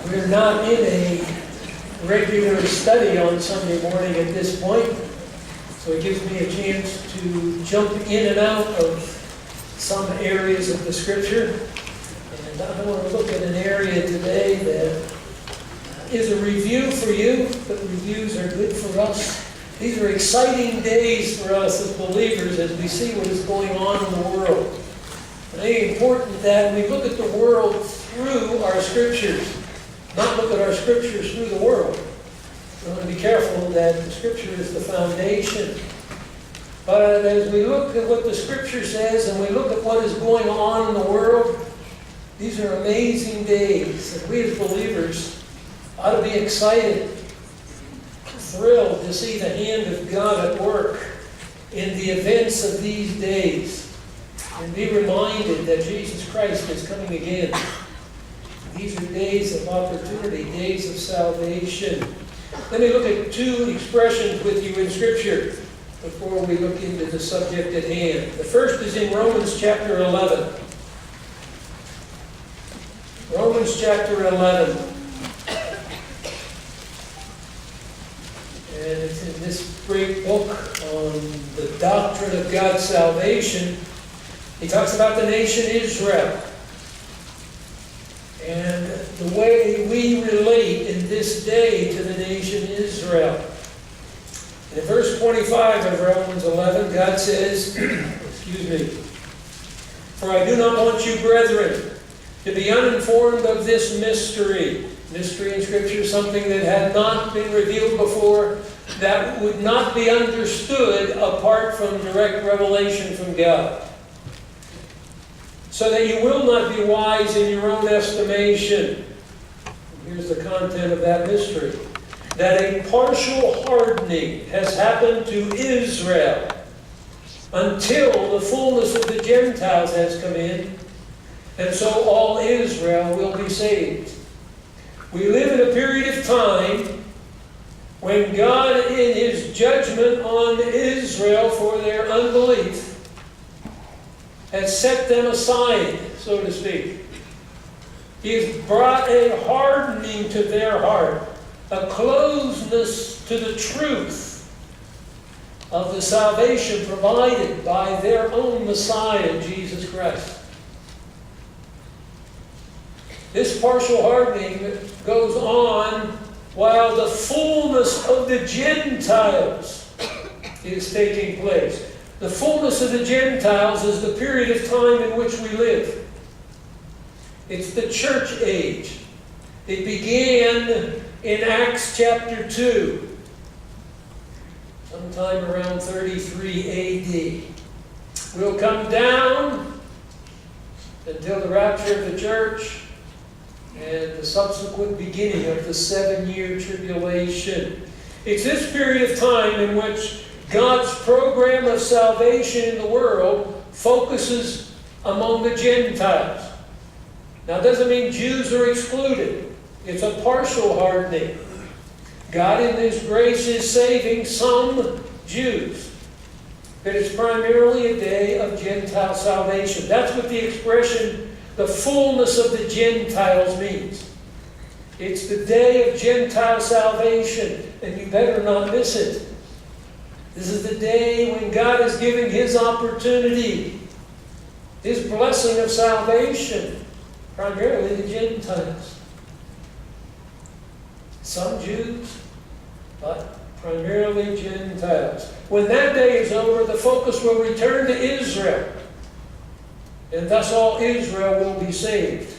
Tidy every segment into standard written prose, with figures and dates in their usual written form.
We're not in a regular study on Sunday morning at this point, so it gives me a chance to jump in and out of some areas of the Scripture. And I want to look at an area today that is a review for you, but reviews are good for us. These are exciting days for us as believers as we see what is going on in the world. It's very important that we look at the world through our Scriptures, not look at our Scriptures through the world. We want to be careful that the Scripture is the foundation. But as we look at what the Scripture says and we look at what is going on in the world, these are amazing days. And we as believers ought to be excited, thrilled to see the hand of God at work in the events of these days. And be reminded that Jesus Christ is coming again. These are days of opportunity, days of salvation. Let me look at two expressions with you in Scripture before we look into the subject at hand. The first is in Romans chapter 11. Romans chapter 11. And it's in this great book on the doctrine of God's salvation. He talks about the nation Israel and the way we relate in this day to the nation Israel. In verse 25 of Romans 11, God says, "For I do not want you, brethren, to be uninformed of this mystery." Mystery in Scripture is something that had not been revealed before, that would not be understood apart from direct revelation from God. "So that you will not be wise in your own estimation." Here's the content of that mystery. "That a partial hardening has happened to Israel until the fullness of the Gentiles has come in, and so all Israel will be saved." We live in a period of time when God, in His judgment on Israel for their unbelief, has set them aside, so to speak. He has brought a hardening to their heart, a closeness to the truth of the salvation provided by their own Messiah, Jesus Christ. This partial hardening goes on while the fullness of the Gentiles is taking place. The fullness of the Gentiles is the period of time in which we live. It's the church age. It began in Acts chapter 2, sometime around 33 A.D. We'll come down until the rapture of the church and the subsequent beginning of the 7-year tribulation. It's this period of time in which God's program of salvation in the world focuses among the Gentiles. Now, it doesn't mean Jews are excluded. It's a partial hardening. God in His grace is saving some Jews. But it's primarily a day of Gentile salvation. That's what the expression, the fullness of the Gentiles, means. It's the day of Gentile salvation, and you better not miss it. This is the day when God is giving His opportunity, His blessing of salvation, primarily the Gentiles. Some Jews, but primarily Gentiles. When that day is over, the focus will return to Israel, and thus all Israel will be saved.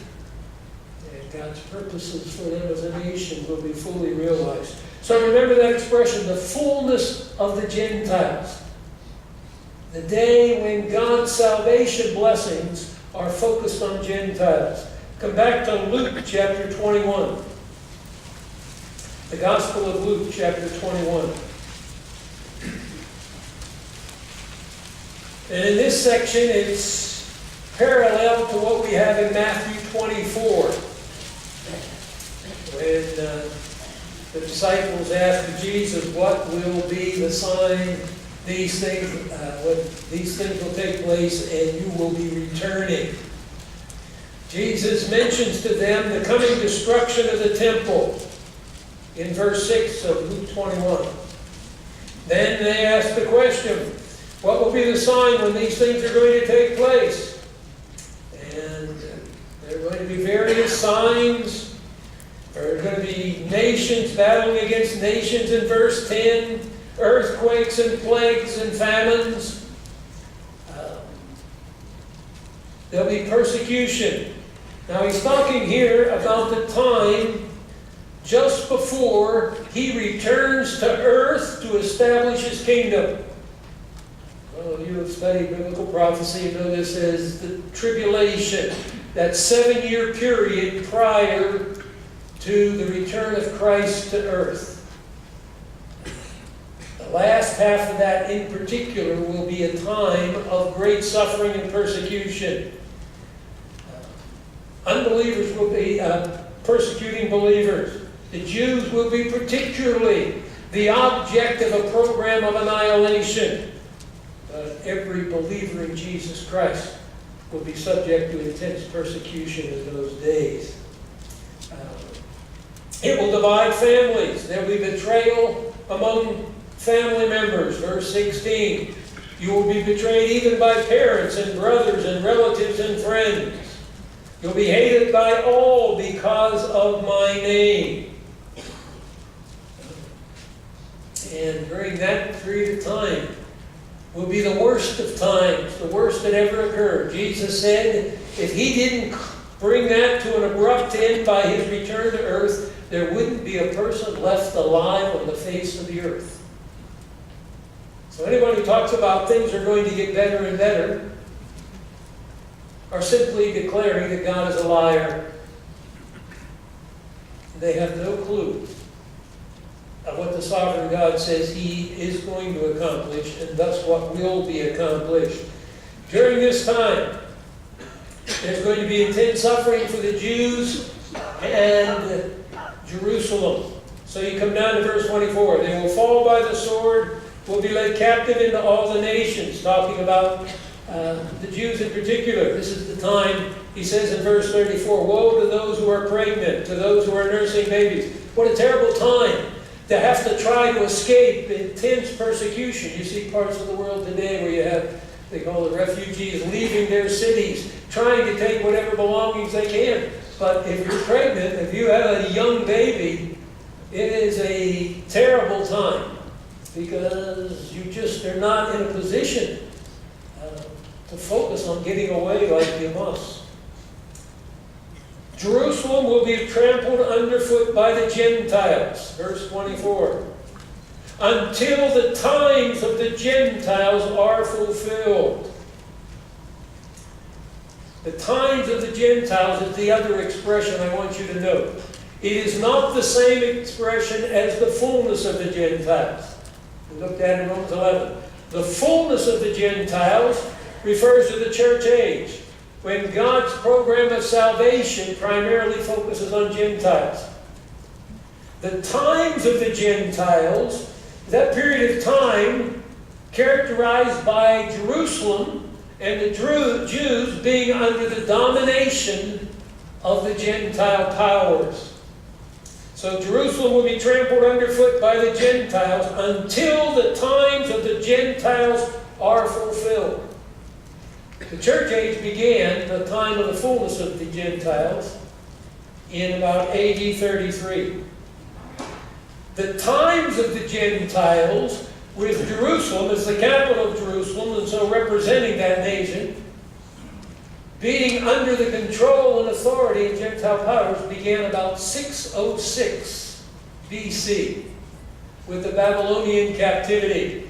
And God's purposes for them as a nation will be fully realized. So remember that expression, the fullness of the Gentiles. The day when God's salvation blessings are focused on Gentiles. Come back to Luke chapter 21. The Gospel of Luke chapter 21. And in this section, it's parallel to what we have in Matthew 24. When the disciples asked Jesus, "What will be the sign when these things will take place and you will be returning?" Jesus mentions to them the coming destruction of the temple in verse 6 of Luke 21. Then they ask the question, what will be the sign when these things are going to take place? And there are going to be various signs. There are going to be nations battling against nations in verse 10, earthquakes and plagues and famines. There'll be persecution. Now he's talking here about the time just before he returns to earth to establish his kingdom. Well, you have studied biblical prophecy, you know this as the tribulation, that 7-year period prior to the return of Christ to earth. The last half of that in particular will be a time of great suffering and persecution. Unbelievers will be persecuting believers. The Jews will be particularly the object of a program of annihilation. Every believer in Jesus Christ will be subject to intense persecution in those days. It will divide families. There will be betrayal among family members. Verse 16. You will be betrayed even by parents and brothers and relatives and friends. You'll be hated by all because of my name. And during that period of time will be the worst of times, the worst that ever occurred. Jesus said if he didn't bring that to an abrupt end by his return to earth, there wouldn't be a person left alive on the face of the earth. So anyone who talks about things are going to get better and better are simply declaring that God is a liar. They have no clue of what the sovereign God says he is going to accomplish, and thus what will be accomplished. During this time, there's going to be intense suffering for the Jews and Jerusalem. So you come down to verse 24. They will fall by the sword, will be led captive into all the nations, talking about the Jews in particular. This is the time, he says in verse 34, woe to those who are pregnant, to those who are nursing babies. What a terrible time to have to try to escape intense persecution. You see parts of the world today where you have, they call it refugees, leaving their cities, trying to take whatever belongings they can. But if you're pregnant, if you have a young baby, it is a terrible time because you just are not in a position to focus on getting away like you must. Jerusalem will be trampled underfoot by the Gentiles, verse 24, until the times of the Gentiles are fulfilled. The times of the Gentiles is the other expression I want you to note. It is not the same expression as the fullness of the Gentiles. We looked at in Romans 11. The fullness of the Gentiles refers to the church age, when God's program of salvation primarily focuses on Gentiles. The times of the Gentiles, that period of time characterized by Jerusalem and the Jews being under the domination of the Gentile powers. So Jerusalem will be trampled underfoot by the Gentiles until the times of the Gentiles are fulfilled. The church age began, the time of the fullness of the Gentiles, in about AD 33. The times of the Gentiles, with Jerusalem as the capital of Jerusalem, and so representing that nation, being under the control and authority of Gentile powers, began about 606 BC with the Babylonian captivity.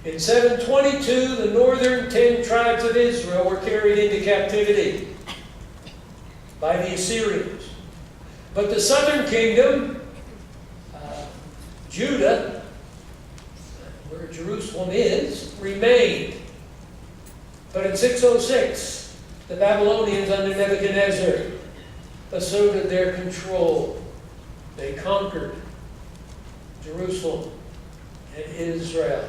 In 722, the northern 10 tribes of Israel were carried into captivity by the Assyrians. But the southern kingdom, Judah, where Jerusalem is, remained. But in 606, the Babylonians under Nebuchadnezzar asserted their control. They conquered Jerusalem and Israel.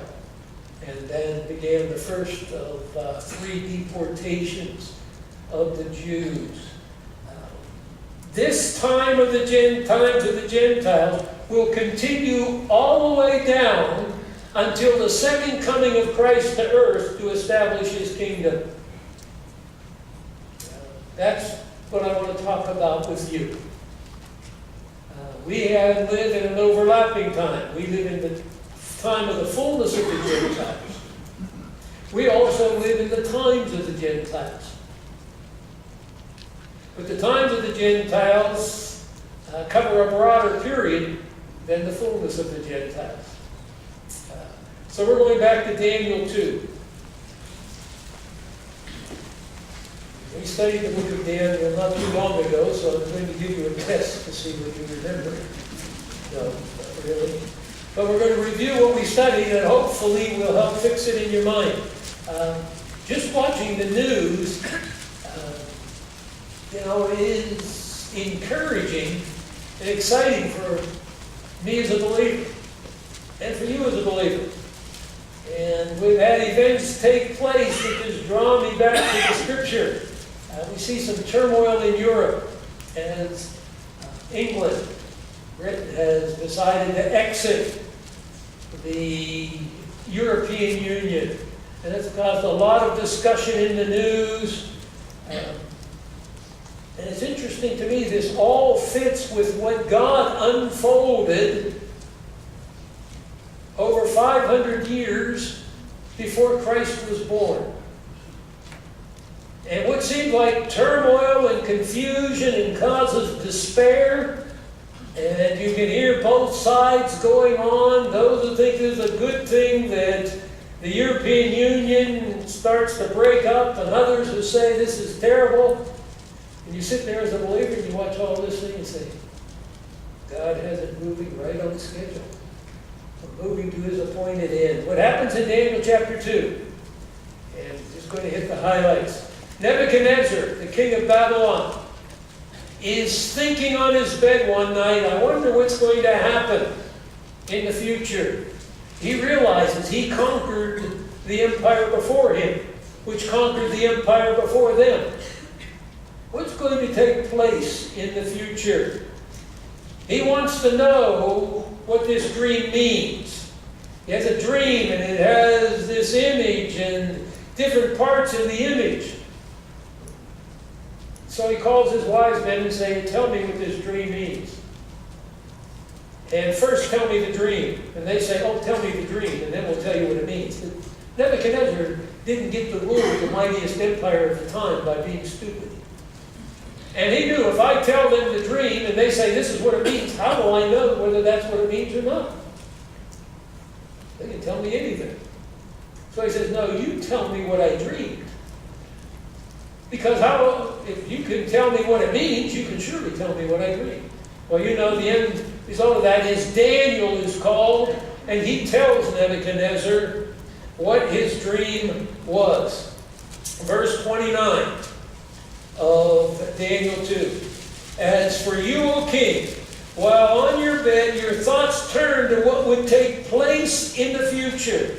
And then began the first of 3 deportations of the Jews. this time of the times of the Gentiles will continue all the way down until the second coming of Christ to earth to establish His kingdom. That's what I want to talk about with you. We have lived in an overlapping time. We live in the time of the fullness of the Gentiles. We also live in the times of the Gentiles. But the times of the Gentiles cover a broader period than the fullness of the Gentiles. So we're going back to Daniel 2. We studied the book of Daniel not too long ago, so I'm going to give you a test to see what you remember. No, not really. But we're going to review what we studied, and hopefully will help fix it in your mind. Just watching the news, is encouraging and exciting for me as a believer, and for you as a believer. And we've had events take place that just draw me back to the Scripture. We see some turmoil in Europe as England, Britain, has decided to exit the European Union. And it's caused a lot of discussion in the news. And it's interesting to me, this all fits with what God unfolded over 500 years before Christ was born. And what seemed like turmoil and confusion and causes despair, and you can hear both sides going on. Those who think it's a good thing that the European Union starts to break up, and others who say this is terrible. And you sit there as a believer and you watch all this thing and say, God has it moving right on schedule. Moving to His appointed end. What happens in Daniel chapter 2? And just going to hit the highlights. Nebuchadnezzar, the king of Babylon, is thinking on his bed one night, I wonder what's going to happen in the future. He realizes he conquered the empire before him, which conquered the empire before them. What's going to take place in the future? He wants to know what this dream means. He has a dream and it has this image and different parts in the image. So he calls his wise men and says, tell me what this dream means. And first tell me the dream. And they say, oh, tell me the dream, and then we'll tell you what it means. But Nebuchadnezzar didn't get to rule the mightiest empire of the time by being stupid. And he knew if I tell them the dream and they say this is what it means, how will I know whether that's what it means or not? They can tell me anything. So he says, no, you tell me what I dreamed. Because if you can tell me what it means, you can surely tell me what I dreamed. Well, you know, the end result of that is Daniel is called, and he tells Nebuchadnezzar what his dream was. Verse 29 of Daniel 2. As for you, O king, while on your bed, your thoughts turn to what would take place in the future.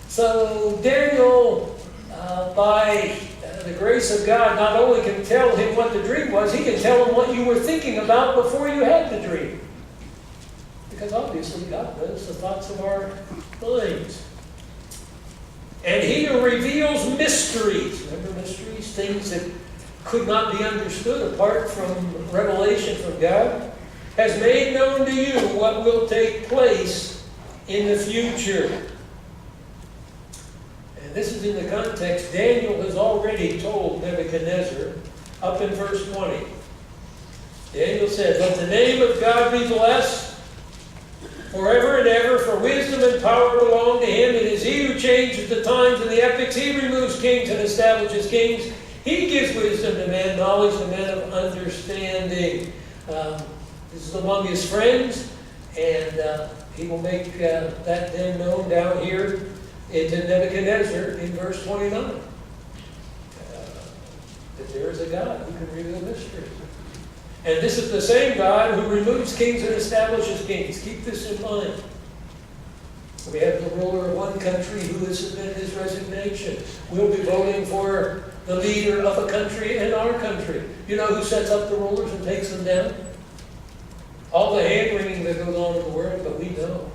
So Daniel, by the grace of God, not only can tell him what the dream was, he can tell him what you were thinking about before you had the dream. Because obviously God knows the thoughts of our minds. And he who reveals mysteries, remember mysteries, things that could not be understood apart from revelation from God, has made known to you what will take place in the future. And this is in the context, Daniel has already told Nebuchadnezzar, up in verse 20. Daniel said, let the name of God be blessed forever and ever, for wisdom and power belong to Him. It is He who changes the times and the epochs. He removes kings and establishes kings. He gives wisdom to men, knowledge to men of understanding. This is among His friends, and He will make that then known down here to Nebuchadnezzar in verse 29. That there is a God who can reveal mysteries. And this is the same God who removes kings and establishes kings. Keep this in mind. We have the ruler of one country who has submitted his resignation. We'll be voting for the leader of a country and our country. You know who sets up the rulers and takes them down? All the hand-wringing that goes on in the world, but we know.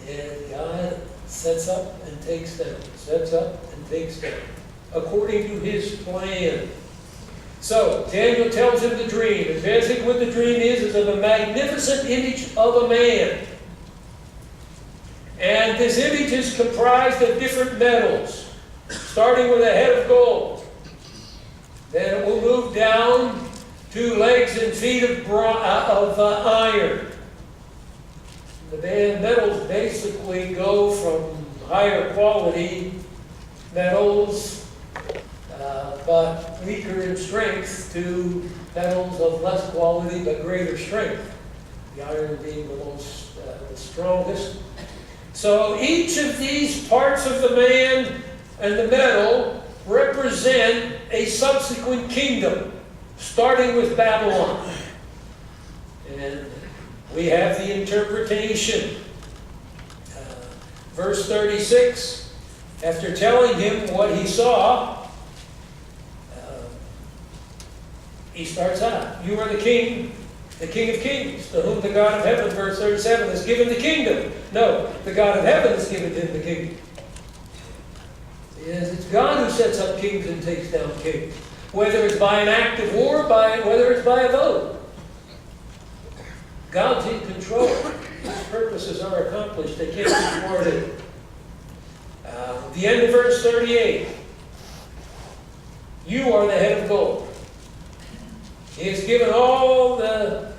And God sets up and takes down, sets up and takes down, according to His plan. So, Daniel tells him the dream. And basically what the dream is of a magnificent image of a man. And this image is comprised of different metals, starting with a head of gold. Then it will move down to legs and feet of iron. The metals basically go from higher quality metals, but weaker in strength, to metals of less quality but greater strength. The iron being the strongest. So each of these parts of the man and the metal represent a subsequent kingdom, starting with Babylon. And we have the interpretation. Verse 36, after telling him what he saw, he starts out, "You are the King of kings, to whom the God of heaven," verse 37, "has given the kingdom." No, the God of heaven has given him the kingdom. Yes, it's God who sets up kings and takes down kings. Whether it's by an act of war, whether it's by a vote. God's in control. His purposes are accomplished. They can't be thwarted. The end of verse 38. "You are the head of gold. He has given all the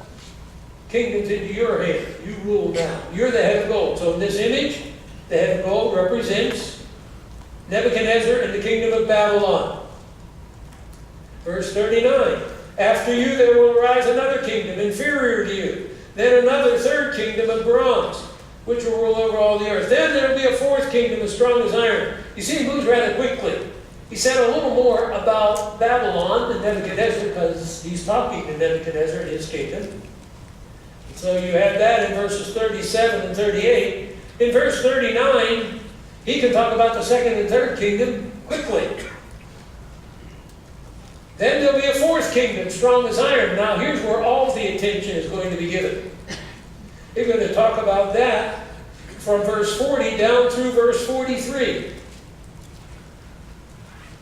kingdoms into your hand. You rule now. You're the head of gold." So in this image, the head of gold represents Nebuchadnezzar and the kingdom of Babylon. Verse 39. "After you there will arise another kingdom inferior to you. Then another third kingdom of bronze, which will rule over all the earth. Then there will be a fourth kingdom as strong as iron." You see, he moves rather quickly. He said a little more about Babylon and Nebuchadnezzar because he's talking to Nebuchadnezzar and his kingdom. And so you have that in verses 37 and 38. In verse 39, he can talk about the second and third kingdom quickly. Then there'll be a fourth kingdom, strong as iron. Now here's where all the attention is going to be given. He's going to talk about that from verse 40 down through verse 43.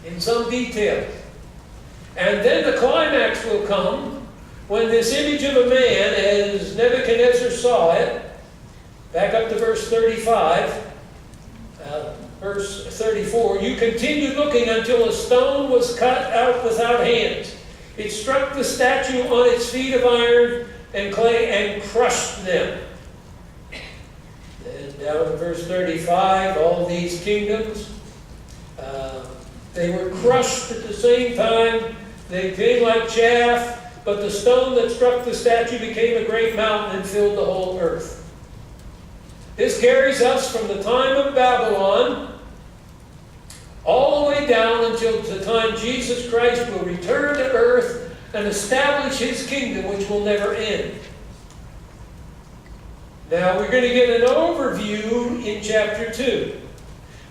In some detail. And then the climax will come when this image of a man, as Nebuchadnezzar saw it, back up to verse 35, verse 34, "You continued looking until a stone was cut out without hands. It struck the statue on its feet of iron and clay and crushed them." And down in verse 35, all these kingdoms, they were crushed at the same time. They came like chaff, but the stone that struck the statue became a great mountain and filled the whole earth. This carries us from the time of Babylon all the way down until the time Jesus Christ will return to earth and establish His kingdom, which will never end. Now we're going to get an overview in chapter 2.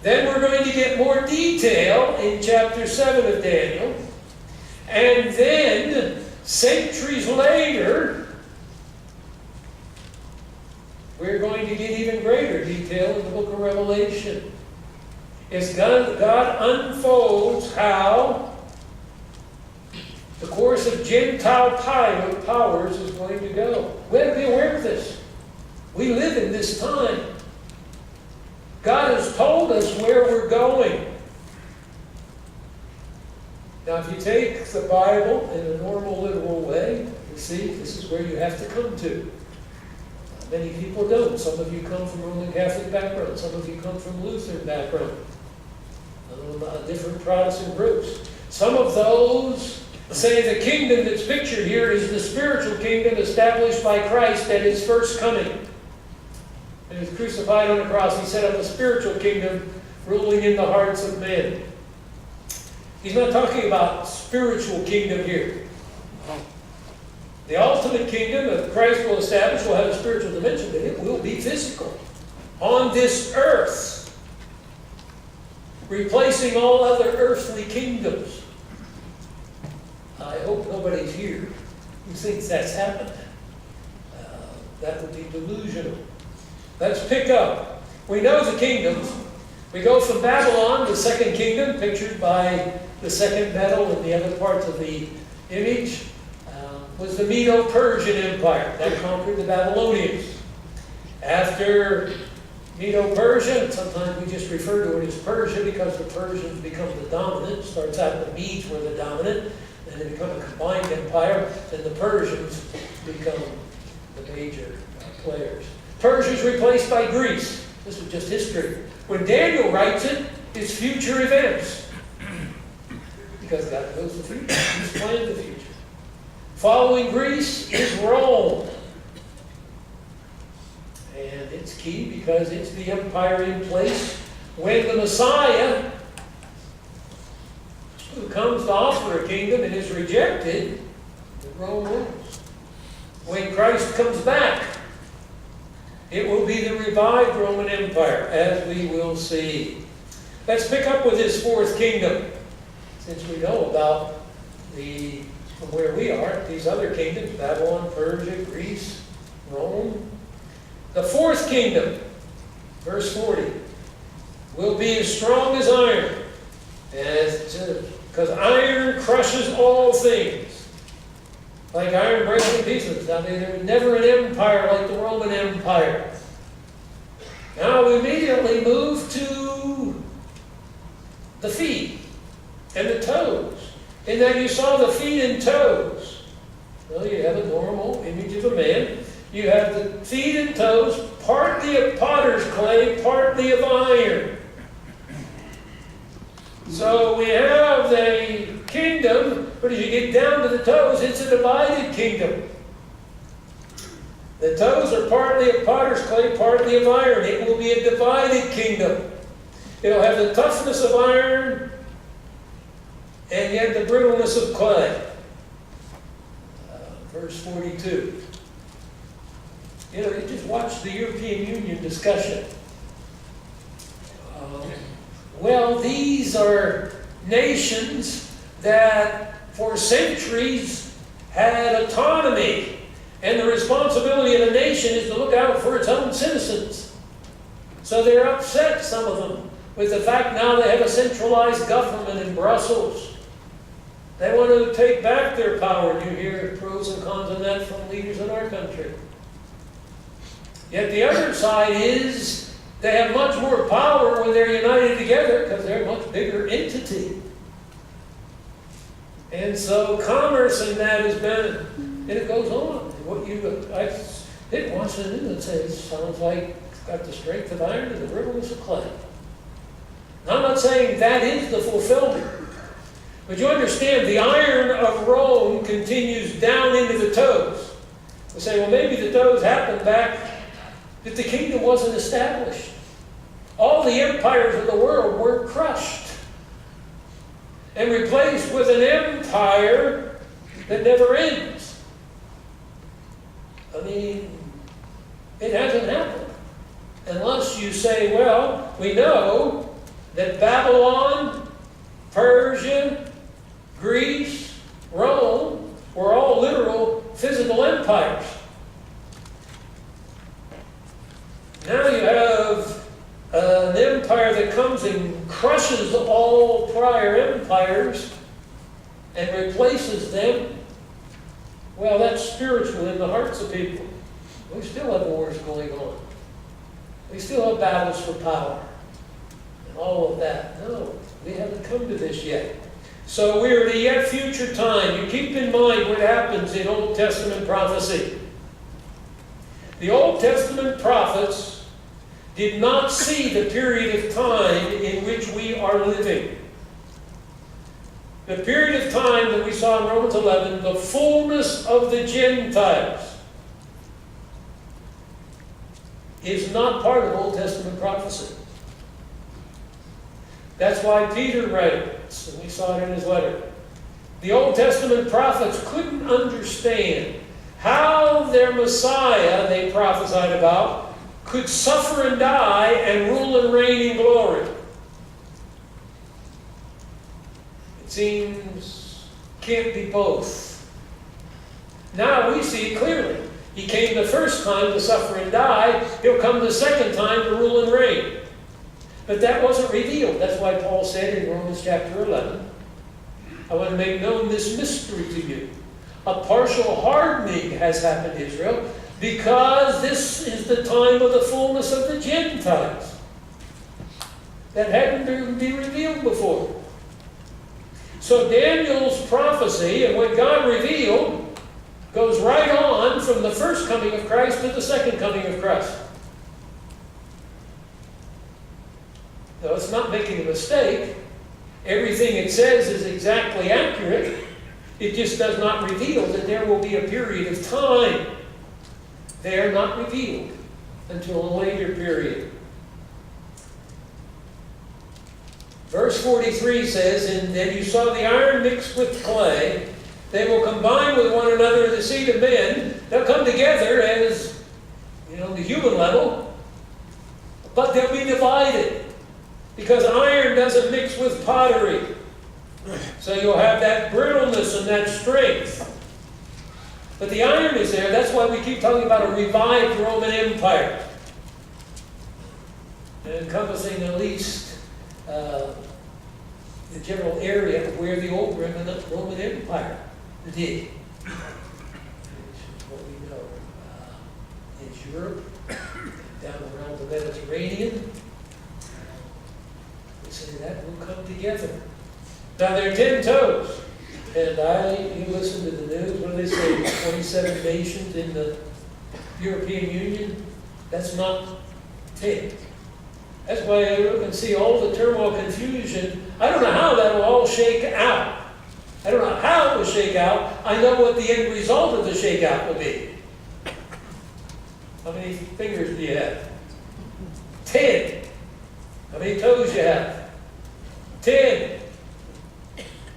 Then we're going to get more detail in chapter 7 of Daniel. And then, centuries later, we're going to get even greater detail in the book of Revelation. As God unfolds how the course of Gentile powers is going to go. We have to be aware of this. We live in this time. God has told us where we're going. Now, if you take the Bible in a normal, literal way, you see, this is where you have to come to. Many people don't. Some of you come from Roman Catholic background. Some of you come from Lutheran background. Different Protestant groups. Some of those say the kingdom that's pictured here is the spiritual kingdom established by Christ at His first coming. And He was crucified on the cross. He set up a spiritual kingdom ruling in the hearts of men. He's not talking about spiritual kingdom here. The ultimate kingdom that Christ will establish will have a spiritual dimension, but it will be physical. On this earth. Replacing all other earthly kingdoms. I hope nobody's here who thinks that's happened. That would be delusional. Let's pick up. We know the kingdoms. We go from Babylon, the second kingdom, pictured by the second medal and the other parts of the image, was the Medo-Persian Empire. That conquered the Babylonians. After Medo-Persian, sometimes we just refer to it as Persia because the Persians become the dominant. It starts out the Medes were the dominant, and they become a combined empire, and the Persians become the major players. Persia is replaced by Greece. This is just history. When Daniel writes it, it's future events. Because God knows the future. He's planned the future. Following Greece is Rome. And it's key because it's the empire in place when the Messiah, who comes to offer a kingdom and is rejected, Rome rules. When Christ comes back, it will be the revived Roman Empire, as we will see. Let's pick up with this fourth kingdom, since we know about from where we are, these other kingdoms, Babylon, Persia, Greece, Rome. The fourth kingdom, verse 40, will be as strong as iron, because iron crushes all things. Like iron breaks in pieces. I mean, there was never an empire like the Roman Empire. Now we immediately move to the feet and the toes. In that you saw the feet and toes. Well, you have a normal image of a man. You have the feet and toes, partly of potter's clay, partly of iron. So we have the kingdom, but as you get down to the toes, it's a divided kingdom. The toes are partly of potter's clay, partly of iron. It will be a divided kingdom. It'll have the toughness of iron and yet the brittleness of clay. Verse 42. You know, you just watch the European Union discussion. Well, these are nations that for centuries had autonomy, and the responsibility of a nation is to look out for its own citizens. So they're upset, some of them, with the fact now they have a centralized government in Brussels. They want to take back their power. You hear pros and cons of that from leaders in our country. Yet the other side is they have much more power when they're united together because they're a much bigger entity. And so commerce in that has been, and it goes on. I didn't watch the news and say it sounds like it's got the strength of iron and the brittleness of clay. Now, I'm not saying that is the fulfillment. But you understand, the iron of Rome continues down into the toes. We say, well, maybe the toes happened back that the kingdom wasn't established. All the empires of the world were crushed and replaced with an empire that never ends. I mean, it hasn't happened. Unless you say, well, we know that Babylon, Persia, Greece, Rome were all literal physical empires. Now you have an empire that comes and crushes all prior empires and replaces them. Well, that's spiritual in the hearts of people. We still have wars going on. We still have battles for power and all of that. No, we haven't come to this yet. So we're in a yet future time. You keep in mind what happens in Old Testament prophecy. The Old Testament prophets did not see the period of time in which we are living. The period of time that we saw in Romans 11, the fullness of the Gentiles, is not part of Old Testament prophecy. That's why Peter writes, and we saw it in his letter. The Old Testament prophets couldn't understand how their Messiah, they prophesied about, could suffer and die and rule and reign in glory. It seems Can't be both. Now we see it clearly. He came the first time to suffer and die. He'll come the second time to rule and reign. But that wasn't revealed. That's why Paul said in Romans chapter 11, I want to make known this mystery to you. A partial hardening has happened to Israel because this is the time of the fullness of the Gentiles. That hadn't been revealed before. So Daniel's prophecy and what God revealed goes right on from the first coming of Christ to the second coming of Christ. No, it's not making a mistake. Everything it says is exactly accurate. It just does not reveal that there will be a period of time. They are not revealed until a later period. Verse 43 says, and then you saw the iron mixed with clay. They will combine with one another in the seed of men. They'll come together as, the human level, but they'll be divided. Because iron doesn't mix with pottery. So you'll have that brittleness and that strength. But the iron is there. That's why we keep talking about a revived Roman Empire. Encompassing at least the general area of where the old Roman Empire did. Which is what we know is Europe, down around the Mediterranean. Say that will come together. Now there are 10 toes. And you listen to the news, what do they say, 27 nations in the European Union? That's not 10. That's why I look and see all the turmoil, confusion. I don't know how that will all shake out. I don't know how it will shake out. I know what the end result of the shakeout will be. How many fingers do you have? 10. How many toes you have? 10.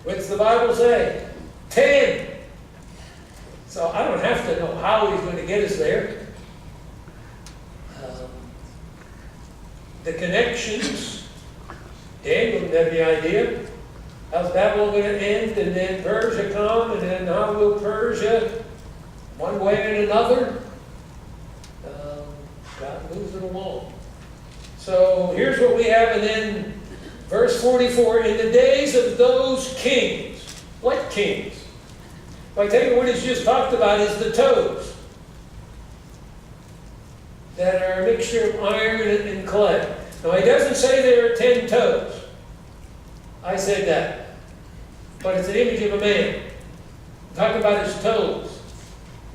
What's the Bible say? 10. So I don't have to know how he's going to get us there. The connections, Daniel didn't have the idea. How's Babylon going to end, and then Persia come, and then how will Persia, one way and another? God moves it along. So here's what we have, and then verse 44, in the days of those kings. What kings? Well, I tell you what he's just talked about is the toes. That are a mixture of iron and clay. Now he doesn't say there are 10 toes. I said that. But it's an image of a man. Talk about his toes.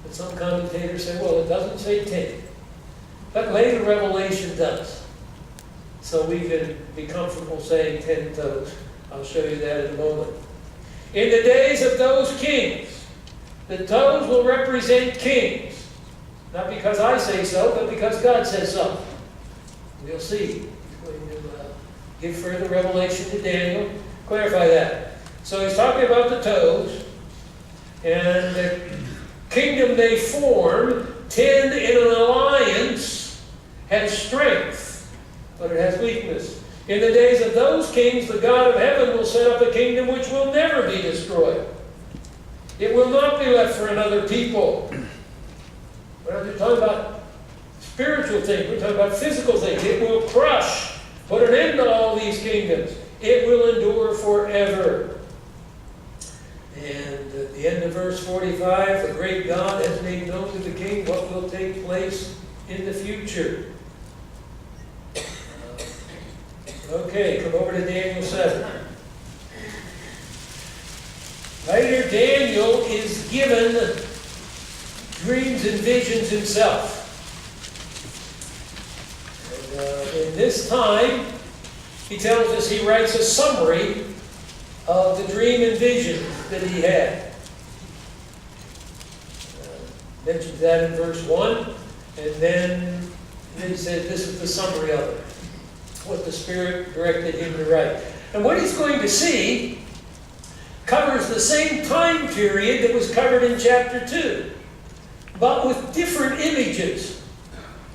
But some commentators say, well, it doesn't say 10. But later Revelation does. So we can be comfortable saying 10 toes. I'll show you that in a moment. In the days of those kings, the toes will represent kings. Not because I say so, but because God says so. We'll see. He's going to give further revelation to Daniel, clarify that. So he's talking about the toes, and the kingdom they form, 10 in an alliance, has strength, but it has weakness. In the days of those kings, the God of heaven will set up a kingdom which will never be destroyed. It will not be left for another people. We're not just talking about spiritual things. We're talking about physical things. It will crush, put an end to all these kingdoms. It will endure forever. And at the end of verse 45, the great God has made known to the king what will take place in the future. Okay, come over to Daniel 7. Later, Daniel is given dreams and visions himself. And in this time, he tells us he writes a summary of the dream and vision that he had. Mentions that in verse 1, and then he says this is the summary of it, what the Spirit directed him to write. And what he's going to see covers the same time period that was covered in chapter 2, but with different images.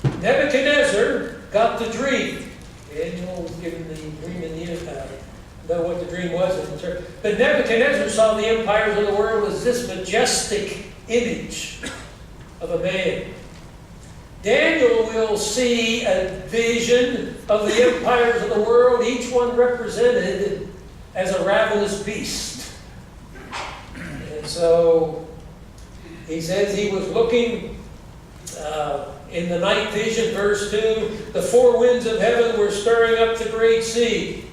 Nebuchadnezzar got the dream. Daniel was given the dream and know what the dream dream was. But Nebuchadnezzar saw the empires of the world as this majestic image of a man. Daniel will see a vision of the empires of the world, each one represented as a ravenous beast. And so he says he was looking in the night vision, verse 2, the four winds of heaven were stirring up the great sea.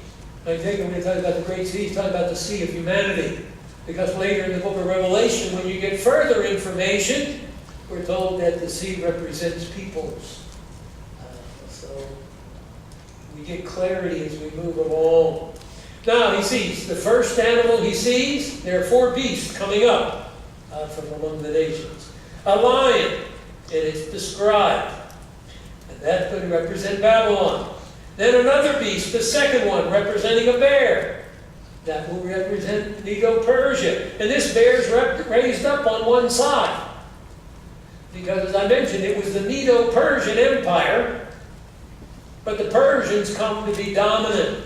I take it when he talks about the great sea, he's talking about the sea of humanity. Because later in the book of Revelation, when you get further information, we're told that the sea represents peoples. So we get clarity as we move along. Now he sees, the first animal he sees, there are four beasts coming up from among the nations. A lion, and it's described. And that could represent Babylon. Then another beast, the second one, representing a bear. That will represent Medo-Persia. And this bear is raised up on one side. Because as I mentioned, it was the Medo-Persian Empire. But the Persians come to be dominant.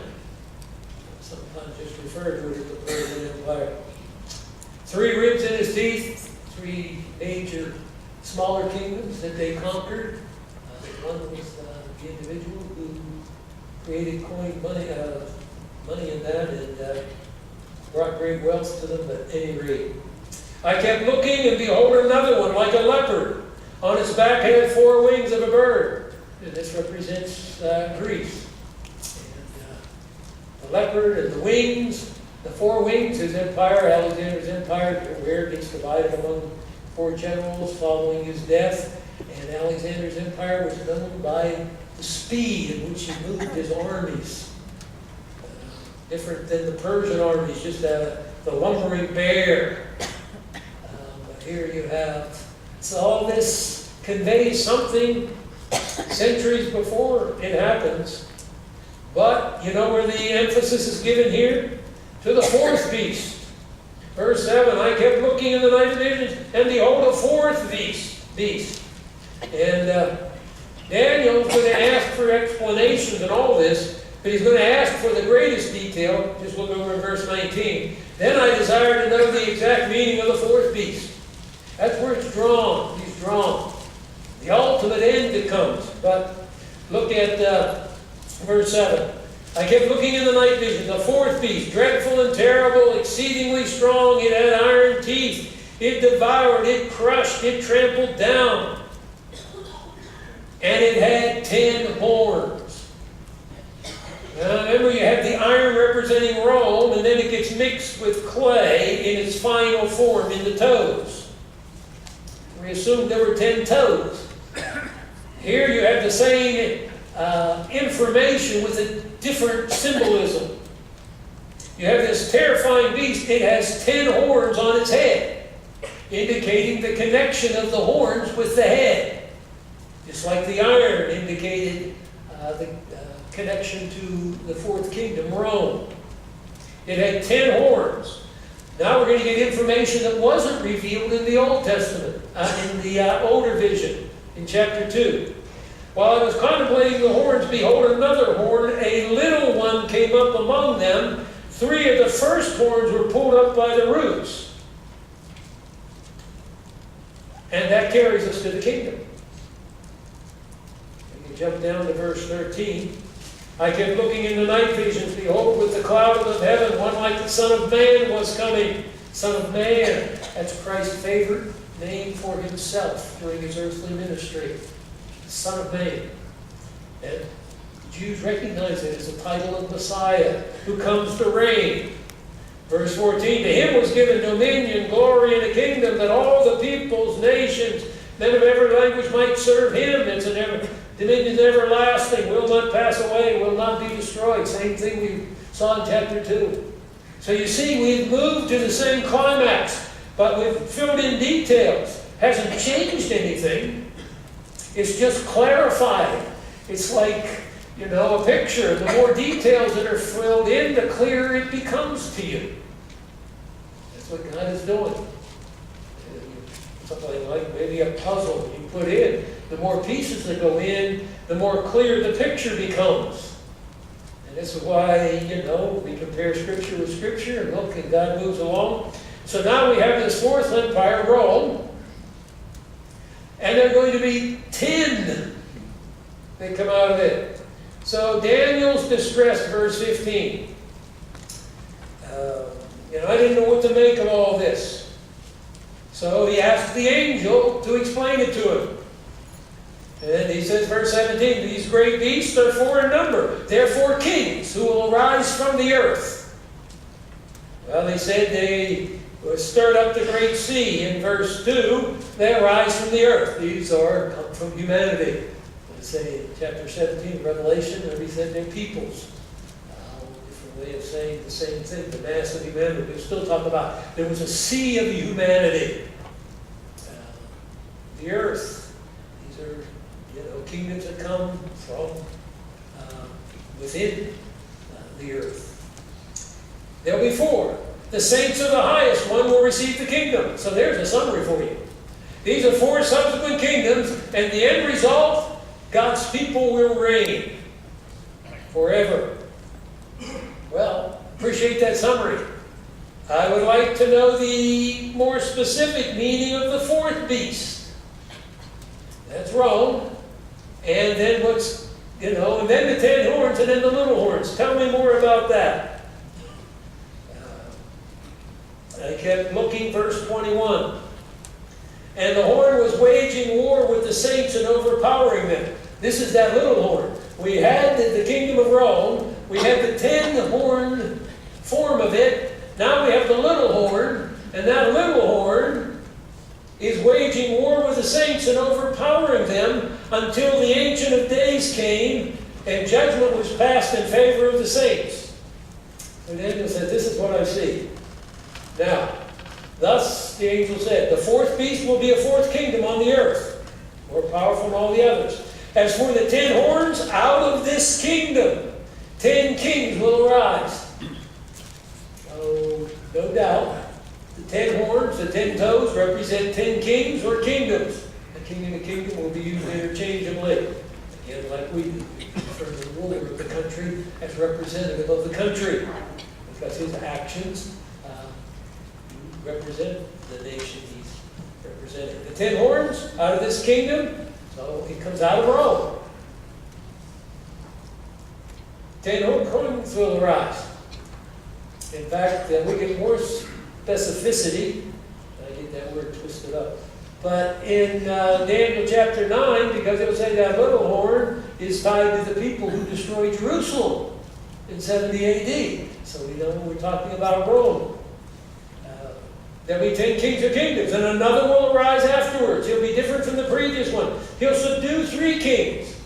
Sometimes just refer to it as the Persian Empire. 3 ribs in his teeth, 3 major smaller kingdoms that they conquered. One was the individual who created coined money in that and brought great wealth to them, but at any rate. I kept looking, and behold, another one, like a leopard. On its back had 4 wings of a bird. And this represents Greece. And the leopard and the wings, the 4 wings, his empire, Alexander's empire, where it gets divided among 4 generals following his death. And Alexander's empire was known by the speed in which he moved his armies. Different than the Persian armies, just the lumbering bear. But here you have, so all this conveys something centuries before it happens. But you know where the emphasis is given here? To the 4th beast. Verse 7, I kept looking in the night visions, and behold, a 4th beast. And Daniel's going to ask for explanations and all this, but he's going to ask for the greatest detail. Just look over in verse 19. Then I desired to know the exact meaning of the 4th beast. That's where it's drawn. He's drawn. The ultimate end that comes. But look at verse 7. I kept looking in the night vision, the 4th beast, dreadful and terrible, exceedingly strong. It had iron teeth. It devoured, it crushed, it trampled down. And it had 10 horns. Now remember, you have the iron representing Rome, and then it gets mixed with clay in its final form in the toes. We assumed there were 10 toes. Here you have the same information with a different symbolism. You have this terrifying beast. It has 10 horns on its head, indicating the connection of the horns with the head. Just like the iron indicated the connection to the 4th kingdom, Rome. It had 10 horns. Now we're going to get information that wasn't revealed in the Old Testament, in the older vision, in chapter 2. While I was contemplating the horns, behold, another horn, a little one, came up among them. 3 of the first horns were pulled up by the roots. And that carries us to the kingdom. Jump down to verse 13. I kept looking in the night visions. Behold, with the clouds of heaven, one like the Son of Man was coming. Son of Man. That's Christ's favorite name for himself during his earthly ministry. Son of Man. And Jews recognize it as a title of Messiah who comes to reign. Verse 14. To him was given dominion, glory, and a kingdom that all the peoples, nations, men of every language might serve him. It's an dominion is everlasting, will not pass away, will not be destroyed. Same thing we saw in chapter 2. So you see, we've moved to the same climax, but we've filled in details. Hasn't changed anything. It's just clarified. It's like, a picture. The more details that are filled in, the clearer it becomes to you. That's what God is doing. Something like maybe a puzzle you put in. The more pieces that go in, the more clear the picture becomes. And this is why, we compare Scripture with Scripture, and look, and God moves along. So now we have this fourth empire, Rome, and there are going to be 10 that come out of it. So Daniel's distressed, verse 15. I didn't know what to make of all this. So he asked the angel to explain it to him. And he says, verse 17, these great beasts are 4 in number. Therefore kings who will arise from the earth. Well, they said they stirred up the great sea. In verse 2, they arise from the earth. These come from humanity. Let's say in chapter 17 of Revelation, we said they're peoples. Different way of saying the same thing, the mass of humanity. We still talk about there was a sea of humanity. The earth. These are kingdoms that come from within the earth. There'll be 4. The saints of the highest one will receive the kingdom. So there's a summary for you. These are 4 subsequent kingdoms, and the end result, God's people will reign forever. Well, appreciate that summary. I would like to know the more specific meaning of the 4th beast. That's Rome. And then and then the 10 horns, and then the little horns. Tell me more about that. I kept looking, verse 21. And the horn was waging war with the saints and overpowering them. This is that little horn. We had the kingdom of Rome. We had the 10-horn form of it. Now we have the little horn. And that little horn is waging war with the saints and overpowering them until the Ancient of Days came and judgment was passed in favor of the saints. And Daniel said, this is what I see. Now, thus the angel said, the 4th beast will be a 4th kingdom on the earth, more powerful than all the others. As for the 10 horns, out of this kingdom, 10 kings will arise. Oh, no doubt. The 10 horns, the 10 toes represent 10 kings or kingdoms. A king and a kingdom will be used interchangeably. Again, like we do, we refer to the ruler of the country as representative of the country, because his actions represent the nation he's representing. The 10 horns out of this kingdom, so it comes out of Rome. 10 horns will arise. In fact, we get more specificity. I get that word twisted up. But in Daniel chapter 9, because it will say that little horn is tied to the people who destroyed Jerusalem in 70 AD. So we know we're talking about Rome. There'll be 10 kings or kingdoms, and another will arise afterwards. He'll be different from the previous one. He'll subdue 3 kings.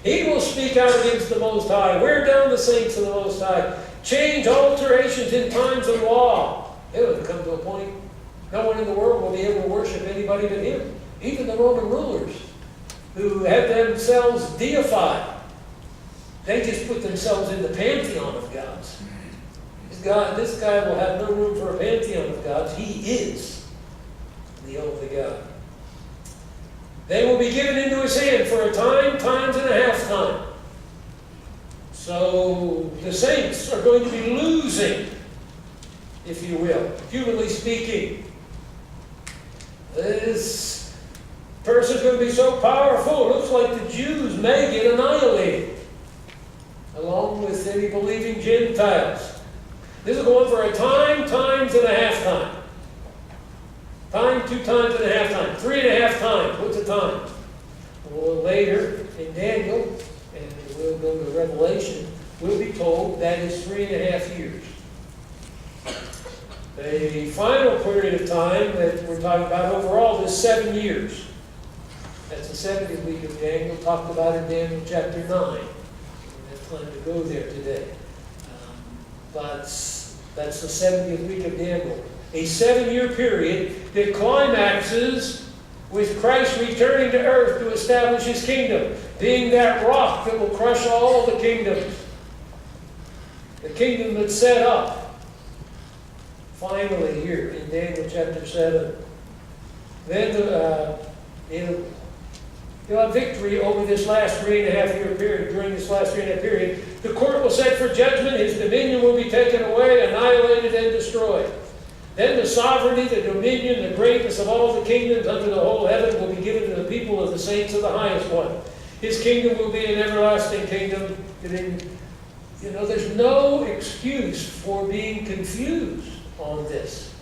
He will speak out against the Most High, wear down the saints of the Most High, change alterations in times of law. It will come to a point no one in the world will be able to worship anybody but him. Even the Roman rulers, who had themselves deified, they just put themselves in the pantheon of gods. This guy will have no room for a pantheon of gods. He is the only God. They will be given into his hand for a time, times and a half time. So the saints are going to be losing, if you will, humanly speaking. This person's going to be so powerful, it looks like the Jews may get annihilated, along with any believing Gentiles. This is going for a time, times and a half time. Time, 2 times and a half time. 3.5 times. What's the time? Well, later in Daniel, and we'll go to Revelation, we'll be told that is 3.5 years. The final period of time that we're talking about overall is 7 years. That's the 70th week of Daniel, talked about in Daniel chapter 9. We don't have time to go there today. But that's the 70th week of Daniel. A 7-year period that climaxes with Christ returning to earth to establish his kingdom, being that rock that will crush all the kingdoms. The kingdom that's set up, finally here in Daniel chapter 7. Then You'll have victory over this last 3.5-year period. During this last 3.5 period, the court will set for judgment. His dominion will be taken away, annihilated, and destroyed. Then the sovereignty, the dominion, the greatness of all the kingdoms under the whole heaven will be given to the people of the saints of the highest one. His kingdom will be an everlasting kingdom. There's no excuse for being confused on this.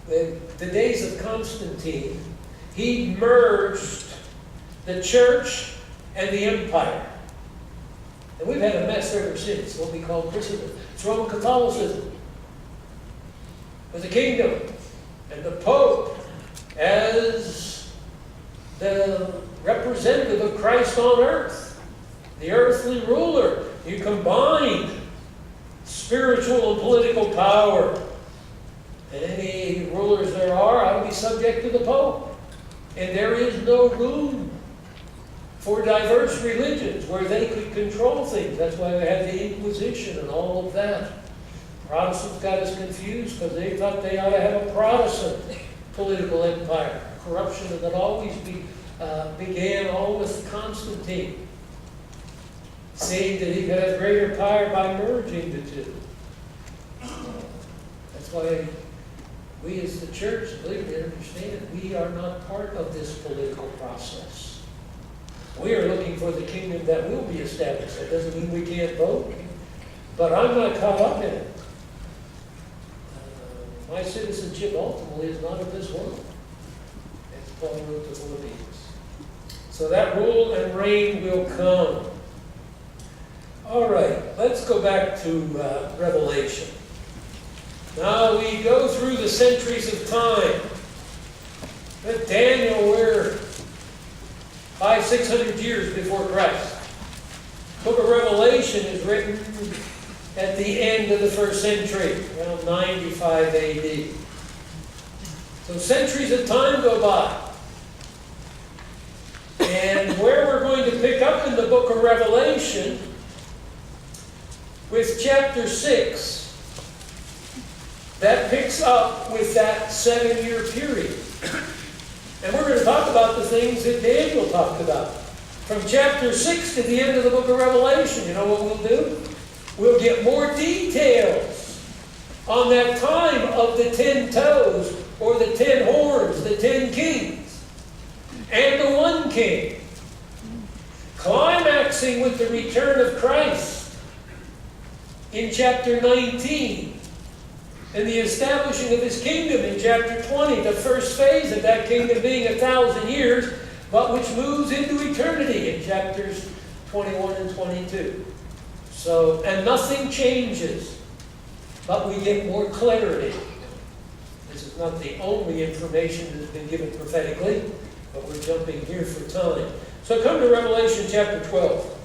The days of Constantine, he merged the church and the empire. And we've had a mess ever since, what we call Christendom. It's Roman Catholicism. With the kingdom and the Pope as the representative of Christ on earth, the earthly ruler. You combine spiritual and political power. And any rulers there are ought to be subject to the Pope. And there is no room for diverse religions where they could control things. That's why we had the Inquisition and all of that. Protestants got us confused because they thought they ought to have a Protestant political empire. Corruption that always began all with Constantine, saying that he could have greater power by merging the two. That's why we as the church, believe me, understand, we are not part of this political process. We are looking for the kingdom that will be established. That doesn't mean we can't vote, but I'm not caught up in it. My citizenship ultimately is not of this world, as Paul wrote to Philippians. So that rule and reign will come. All right, let's go back to Revelation. Now we go through the centuries of time. Let Daniel, we're 500-600 years before Christ. The book of Revelation is written at the end of the first century, around 95 AD. So centuries of time go by. And where we're going to pick up in the book of Revelation, with chapter 6, that picks up with that 7-year period. And we're going to talk about the things that Daniel talked about. From chapter 6 to the end of the book of Revelation, you know what we'll do? We'll get more details on that time of the 10 toes, or the 10 horns, the 10 kings, and the one king. Climaxing with the return of Christ in chapter 19. And the establishing of his kingdom in chapter 20, the first phase of that kingdom being 1,000 years, but which moves into eternity in chapters 21 and 22. So, and nothing changes, but we get more clarity. This is not the only information that has been given prophetically, but we're jumping here for time. So come to Revelation chapter 12.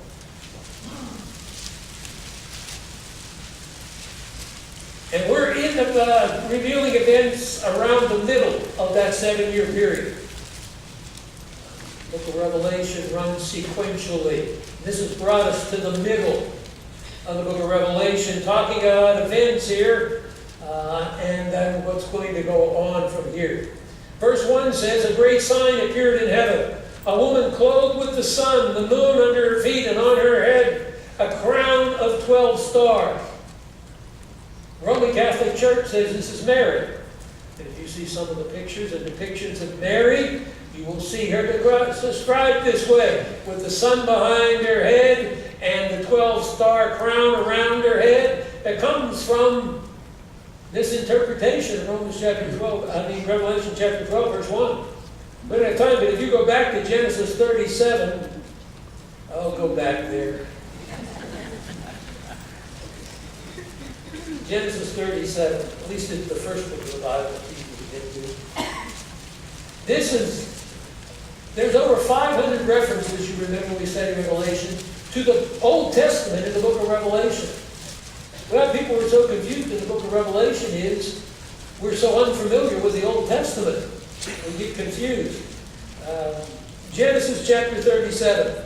And we're in the revealing events around the middle of that 7-year period. The book of Revelation runs sequentially. This has brought us to the middle of the book of Revelation, talking about events here, and then what's going to go on from here. Verse 1 says, "A great sign appeared in heaven, a woman clothed with the sun, the moon under her feet, and on her head a crown of 12 stars." The Roman Catholic Church says this is Mary. And if you see some of the pictures and depictions of Mary, you will see her described this way, with the sun behind her head and the 12-star crown around her head. That comes from this interpretation of Revelation chapter 12, verse 1. We don't have time, but if you go back to Genesis 37, I'll go back there. Genesis 37, at least it's the first book of the Bible that people get to. There's over 500 references, you remember when we studied Revelation, to the Old Testament in the book of Revelation. Why people were so confused in the book of Revelation is we're so unfamiliar with the Old Testament. We get confused. Genesis chapter 37.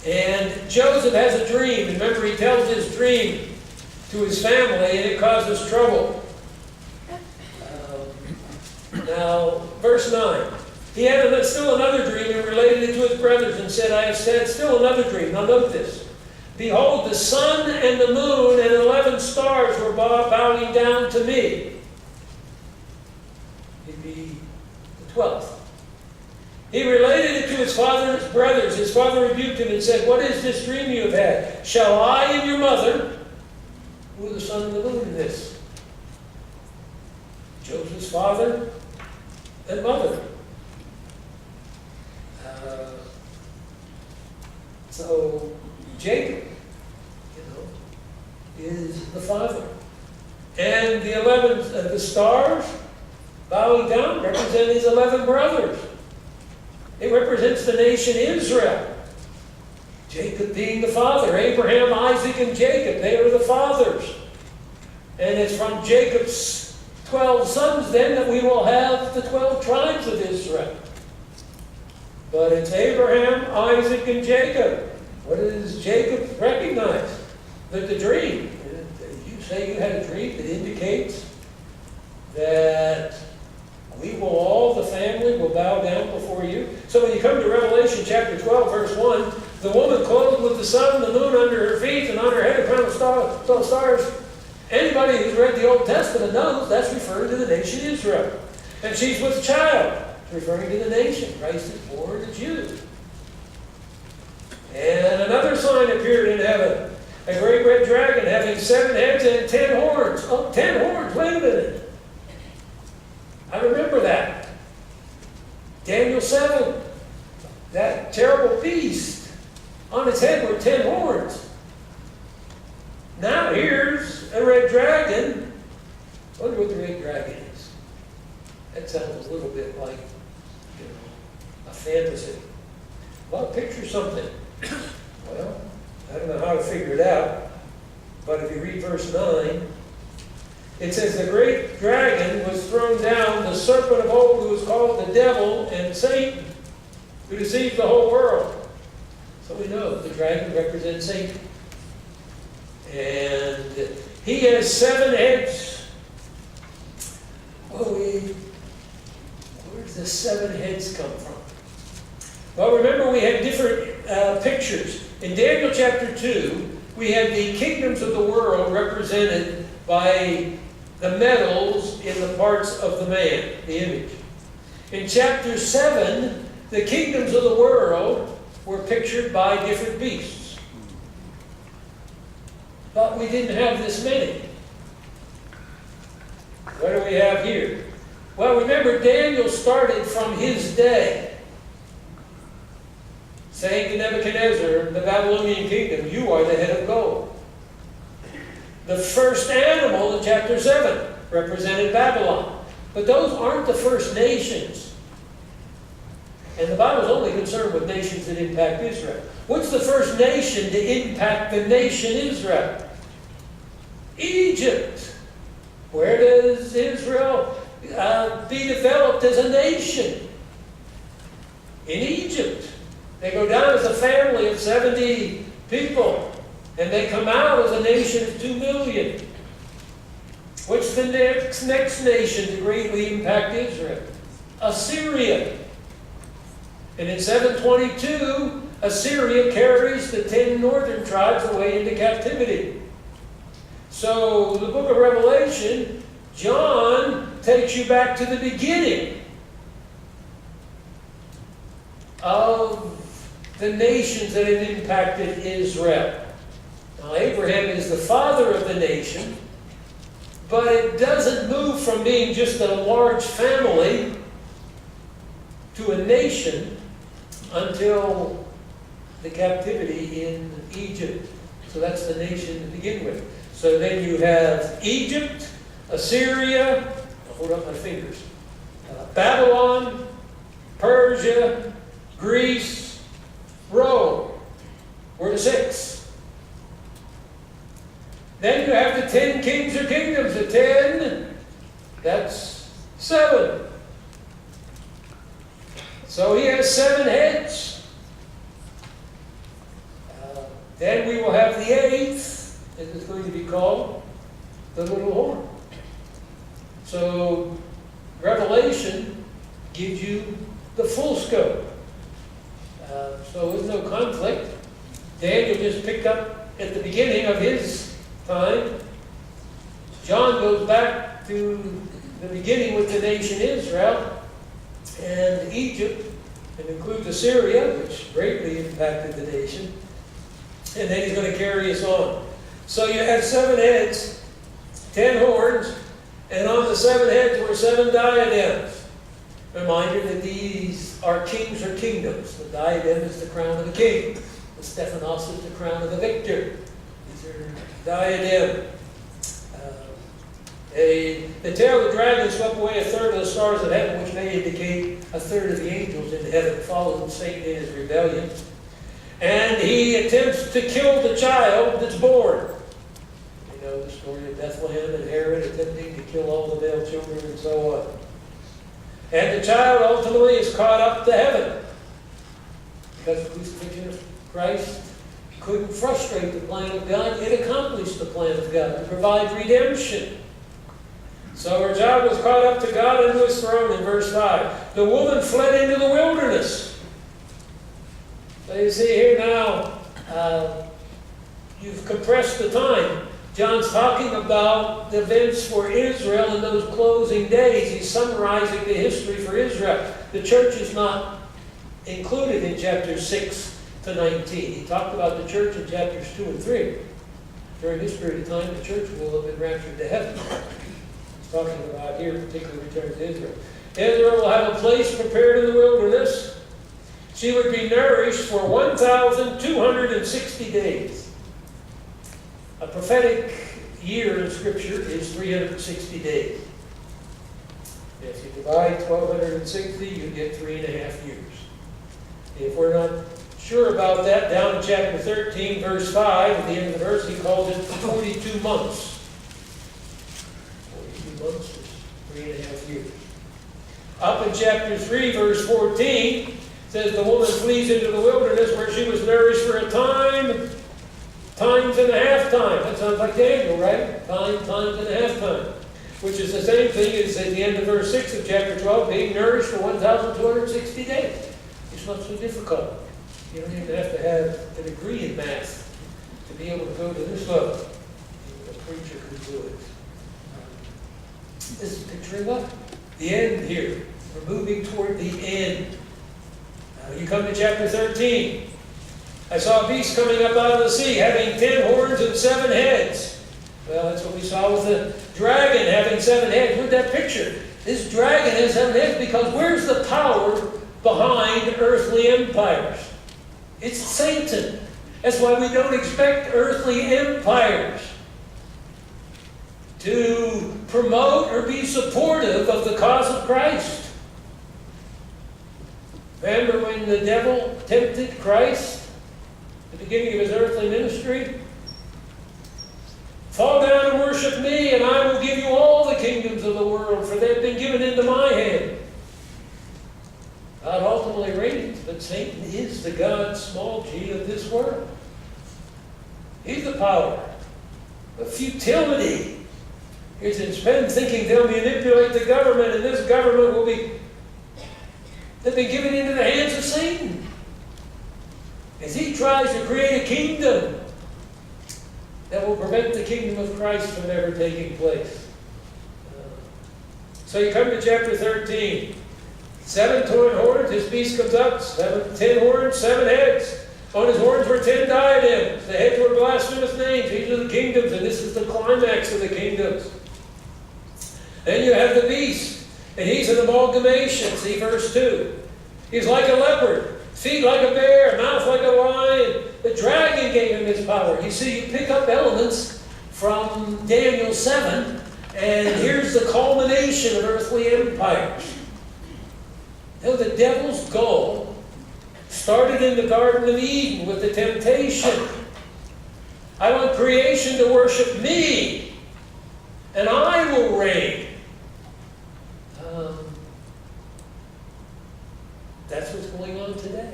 And Joseph has a dream. Remember, he tells his dream to his family, and it causes trouble. Now, verse 9. He had still another dream and related it to his brothers and said, I have said still another dream. Now note this. Behold, the sun and the moon and 11 stars were bowing down to me. It'd be the 12th. He related it to his father and his brothers. His father rebuked him and said, what is this dream you have had? Shall I and your mother, who are the sun and the moon in this? Joseph's father and mother. So Jacob, is the father. And the stars bowing down represent his 11 brothers. It represents the nation Israel. Jacob being the father. Abraham, Isaac, and Jacob, they are the fathers. And it's from Jacob's 12 sons then that we will have the 12 tribes of Israel. But it's Abraham, Isaac, and Jacob. What does Jacob recognize? That the dream. You say you had a dream that indicates that we will all, the family, will bow down before you. So when you come to Revelation chapter 12, verse 1, the woman clothed with the sun, the moon under her feet, and on her head a crown of stars. Anybody who's read the Old Testament knows that's referring to the nation Israel. And she's with child, referring to the nation. Christ is born a Jew. And another sign appeared in heaven, a great red dragon having 7 heads and 10 horns. Oh, 10 horns, wait a minute. I remember that. Daniel 7, that terrible beast. On its head were 10 horns. Now here's a red dragon. I wonder what the red dragon is. That sounds a little bit like, a fantasy. Well, picture something. Well, I don't know how to figure it out, but if you read verse 9, it says, the great dragon was thrown down, the serpent of old, who was called the devil and Satan, who deceives the whole world. So we know the dragon represents Satan. And he has 7 heads. Well, where does the 7 heads come from? Well, remember we had different pictures. In Daniel chapter 2, we had the kingdoms of the world represented by the metals in the parts of the man, the image. In chapter 7, the kingdoms of the world were pictured by different beasts. But we didn't have this many. What do we have here? Well, remember, Daniel started from his day, saying to Nebuchadnezzar, the Babylonian kingdom, you are the head of gold. The first animal in chapter 7 represented Babylon. But those aren't the first nations. And the Bible's only concerned with nations that impact Israel. What's the first nation to impact the nation Israel? Egypt. Where does Israel be developed as a nation? In Egypt. They go down as a family of 70 people, and they come out as a nation of 2 million. What's the next nation to greatly impact Israel? Assyria. And in 722, Assyria carries the 10 northern tribes away into captivity. So the book of Revelation, John takes you back to the beginning of the nations that have impacted Israel. Now, Abraham is the father of the nation, but it doesn't move from being just a large family to a nation until the captivity in Egypt. So that's the nation to begin with. So then you have Egypt, Assyria, I'll hold up my fingers, Babylon, Persia, Greece, Rome. We're to 6. Then you have the 10 kings or kingdoms. The 10, that's 7. So he has 7 heads. Then we will have the 8th, as it's going to be called, the little horn. So Revelation gives you the full scope. So there's no conflict. Daniel just picked up at the beginning of his time. John goes back to the beginning with the nation Israel and Egypt, and includes Assyria, which greatly impacted the nation. And then he's going to carry us on. So you have 7 heads, 10 horns, and on the 7 heads were 7 diadems. Reminder that these are kings or kingdoms. The diadem is the crown of the king. The Stephanos is the crown of the victor. These are diadem. The tail of the dragon swept away 1/3 of the stars of heaven, which may indicate 1/3 of the angels in heaven followed Satan in his rebellion. And he attempts to kill the child that's born. You know the story of Bethlehem and Herod attempting to kill all the male children and so on. And the child ultimately is caught up to heaven. Because the crucifixion of Christ couldn't frustrate the plan of God, it accomplished the plan of God to provide redemption. So her child was caught up to God into his throne in verse 5. The woman fled into the wilderness. So you see here now, you've compressed the time. John's talking about the events for Israel in those closing days. He's summarizing the history for Israel. The church is not included in chapters 6 to 19. He talked about the church in chapters 2 and 3. During this period of time, the church will have been raptured to heaven. He's talking about here, particularly return to Israel. Israel will have a place prepared in the wilderness. She would be nourished for 1,260 days. A prophetic year in Scripture is 360 days. If you divide 1,260, you get 3.5 years. If we're not sure about that, down in chapter 13, verse 5, at the end of the verse, he calls it 42 months. 42 months is 3.5 years. Up in chapter 3, verse 14, says the woman flees into the wilderness where she was nourished for a time, times and a half time. That sounds like Daniel, right? Times and a half time. Which is the same thing as at the end of verse 6 of chapter 12, being nourished for 1,260 days. It's not so difficult. You don't even have to have a degree in math to be able to go to this level. Even a preacher could do it. This is picturing what? The end here. We're moving toward the end. Now you come to chapter 13. I saw a beast coming up out of the sea, having 10 horns and 7 heads. Well, that's what we saw with the dragon having 7 heads. Look at that picture. This dragon has 7 heads because where's the power behind earthly empires? It's Satan. That's why we don't expect earthly empires to promote or be supportive of the cause of Christ. Remember when the devil tempted Christ at the beginning of his earthly ministry? Fall down and worship me, and I will give you all the kingdoms of the world, for they've been given into my hand. God ultimately reigns, but Satan is the God, small g, of this world. He's the power of futility. He's spent thinking they'll manipulate the government, and this government will be, they've been given into the hands of Satan. As he tries to create a kingdom that will prevent the kingdom of Christ from ever taking place. So you come to chapter 13. 7 horns, this beast comes up, 10 horns, 7 heads. On his horns were 10 diadems. The heads were blasphemous names. These are the kingdoms, and this is the climax of the kingdoms. Then you have the beast, and he's an amalgamation. See verse 2. He's like a leopard, feet like a bear, mouth like a lion. The dragon gave him his power. You see, you pick up elements from Daniel 7, and here's the culmination of earthly empires. Now, the devil's goal started in the Garden of Eden with the temptation. I want creation to worship me, and I will reign. That's what's going on today.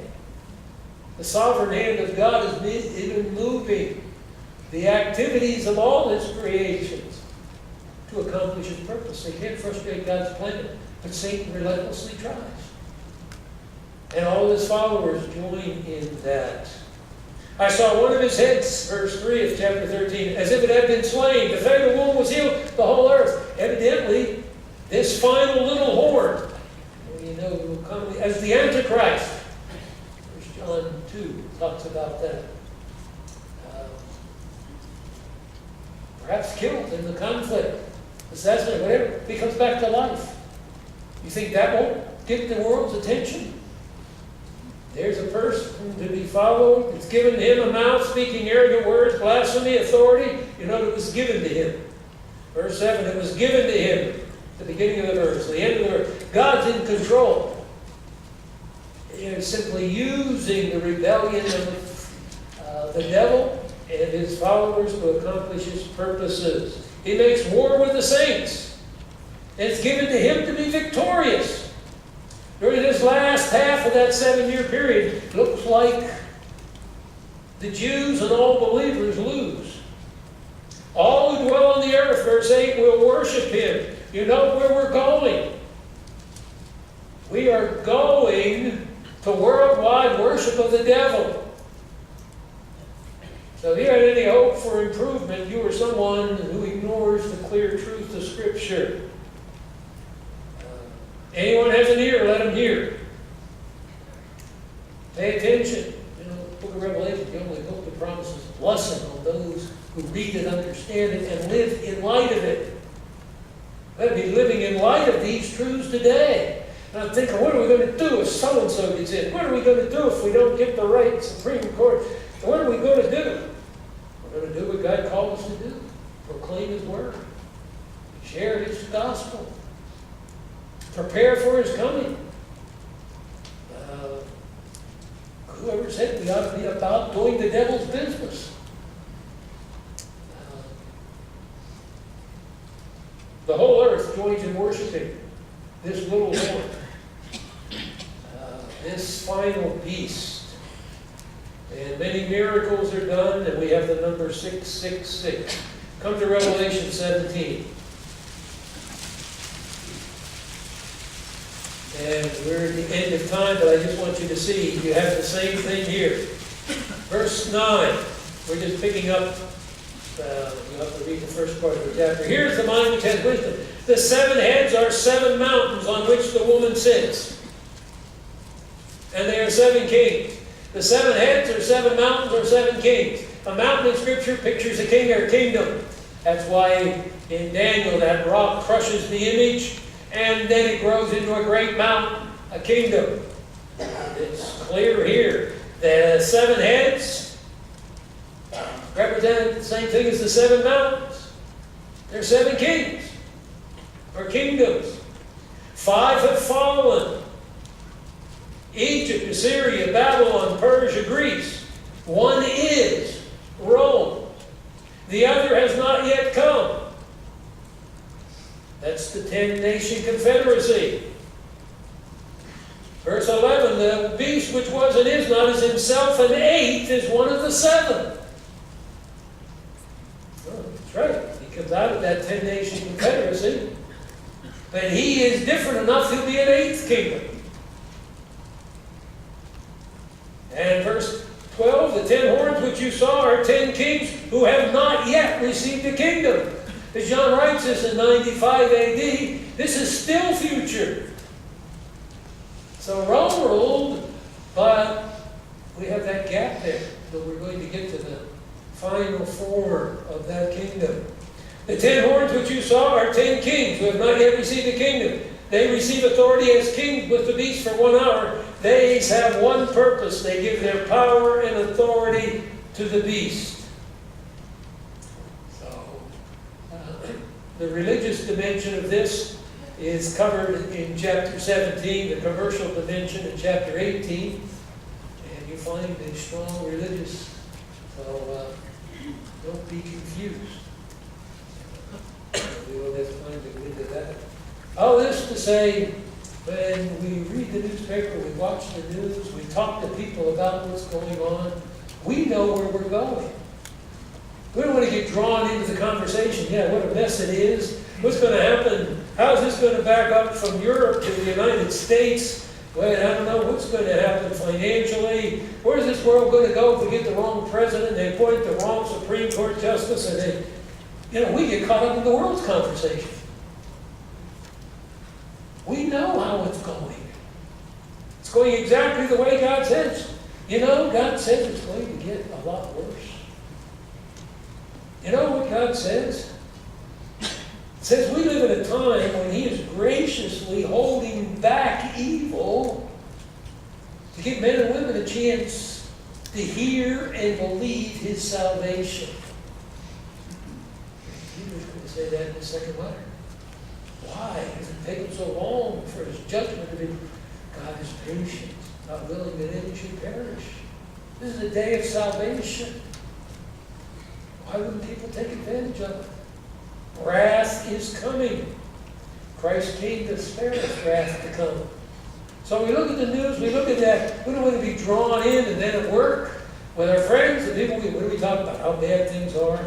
The sovereign hand of God is even moving the activities of all its creations to accomplish its purpose. They can't frustrate God's plan. But Satan relentlessly tries. And all his followers join in that. I saw one of his heads, verse 3 of chapter 13, as if it had been slain. The fatal wound was healed, the whole earth. Evidently, this final little horn, will come as the Antichrist. First John 2 talks about that. Perhaps killed in the conflict, assassinated, whatever, he comes back to life. You think that won't get the world's attention? There's a person to be followed. It's given him a mouth speaking arrogant words, blasphemy, authority. You know, it was given to him. Verse 7, it was given to him. The beginning of the verse, the end of the verse. God's in control. He's simply using the rebellion of the devil and his followers to accomplish his purposes. He makes war with the saints. And it's given to him to be victorious. During this last half of that 7-year period, it looks like the Jews and all believers lose. All who dwell on the earth, verse 8, will worship him. You know where we're going. We are going to worldwide worship of the devil. So if you had any hope for improvement, you are someone who ignores the clear truth of Scripture. Anyone has an ear, let him hear. Pay attention. You know, the book of Revelation, the only hope that promises blessing on those who read it, understand it, and live in light of it. Let us be living in light of these truths today. And I'm thinking, what are we going to do if so-and-so gets in? What are we going to do if we don't get the right Supreme Court? What are we going to do? We're going to do what God called us to do. Proclaim His Word. Share His gospel. Prepare for His coming. Whoever said we ought to be about doing the devil's business? The whole earth joins in worshiping this little Lord, this final beast. And many miracles are done, and we have the number 666. Come to Revelation 17. And we're at the end of time, but I just want you to see, you have the same thing here. Verse 9, we're just picking up, you have to read the first part of the chapter. Here's the mind which has wisdom. The 7 heads are 7 mountains on which the woman sits. And they are 7 kings. The 7 heads are 7 mountains or 7 kings. A mountain in Scripture pictures a king or a kingdom. That's why in Daniel that rock crushes the image, and then it grows into a great mountain, a kingdom. It's clear here. The 7 heads represent the same thing as the 7 mountains. They're 7 kings, or kingdoms. 5 have fallen. Egypt, Assyria, Babylon, Persia, Greece. 1 is Rome. The other has not yet come. That's the 10-nation confederacy. Verse 11, the beast which was and is not is himself an 8th, is one of the 7. Oh, that's right. He comes out of that 10-nation confederacy. But he is different enough, he'll be an 8th kingdom. And verse 12, the 10 horns which you saw are 10 kings who have not yet received a kingdom. As John writes this in 95 A.D., this is still future. So Rome ruled, but we have that gap there. So we're going to get to the final form of that kingdom. The 10 horns which you saw are 10 kings who have not yet received a kingdom. They receive authority as kings with the beast for 1 hour. They have one purpose. They give their power and authority to the beast. The religious dimension of this is covered in chapter 17, the commercial dimension in chapter 18, and you find a strong religious, so don't be confused. We will have time to get into that. All this to say, when we read the newspaper, we watch the news, we talk to people about what's going on, we know where we're going. We don't want to get drawn into the conversation. Yeah, what a mess it is. What's going to happen How's this going to back up from Europe to the United States? Well, I don't know what's going to happen financially. Where's this world going to go if we get the wrong president, they appoint the wrong Supreme Court justice, and we get caught up in the world's conversation. We know how it's going. It's going exactly the way God says. God says it's going to get a lot worse. You know what God says? It says we live in a time when He is graciously holding back evil to give men and women a chance to hear and believe His salvation. Peter's going to say that in the second letter. Why has it taken so long for His judgment to be? God is patient, not willing that any should perish. This is a day of salvation. Why wouldn't people take advantage of it? Wrath is coming. Christ came to spare us wrath to come. So we look at the news, we look at that. We don't want to be drawn in, and then at work with our friends, the people, what do we talk about? How bad things are,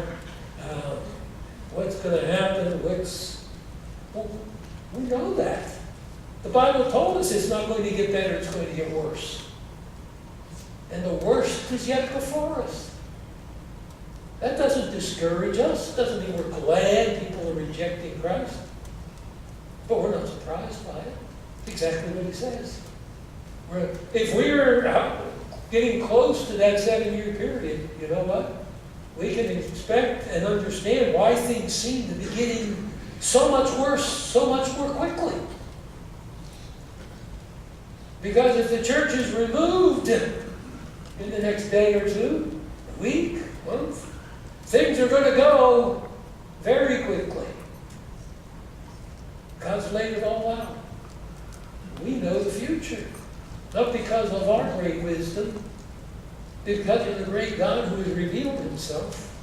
what's going to happen, we know that. The Bible told us it's not going to get better, it's going to get worse. And the worst is yet before us. That doesn't discourage us. It doesn't mean we're glad people are rejecting Christ. But we're not surprised by it. It's exactly what He says. If we're getting close to that 7-year period, you know what? We can expect and understand why things seem to be getting so much worse, so much more quickly. Because if the church is removed in the next day or two, a week, month, things are going to go very quickly. God's laid it all out. We know the future. Not because of our great wisdom, because of the great God who has revealed Himself.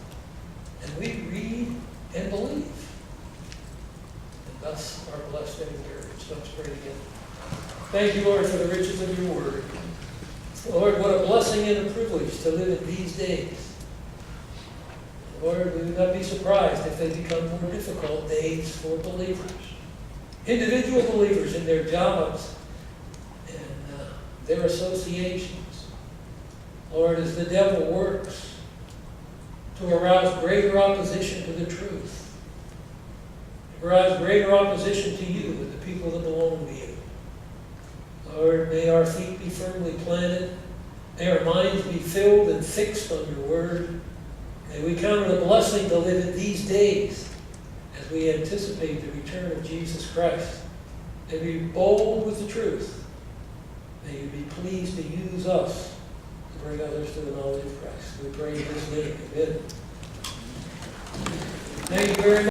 And we read and believe. And thus are blessed and encouraged. Let's pray together. Thank you, Lord, for the riches of your word. Lord, what a blessing and a privilege to live in these days. Lord, we would not be surprised if they become more difficult days for believers. Individual believers in their jobs and their associations. Lord, as the devil works to arouse greater opposition to the truth, arouse greater opposition to you and the people that belong to you. Lord, may our feet be firmly planted. May our minds be filled and fixed on your word. May we count it a blessing to live in these days as we anticipate the return of Jesus Christ. May we be bold with the truth. May you be pleased to use us to bring others to the knowledge of Christ. We pray in His name. Amen. Thank you very much.